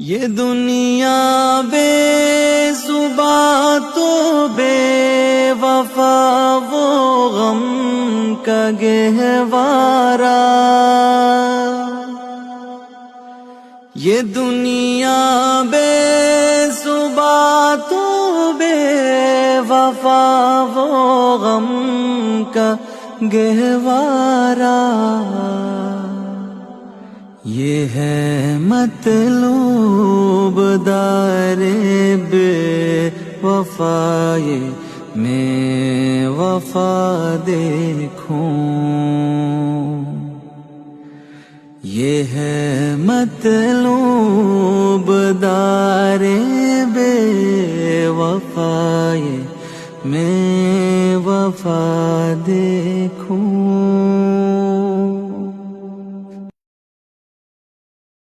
ये दुनिया बेजुबा तो बेवफा वो गम का गहवारा। ये दुनिया बेजुबा तो बेवफा वो गम का गहवारा। ये है मतलूब दारे बेवफाए मैं वफा देखूं। ये है मतलूब दारे बेवफाए मैं वफा देखूं।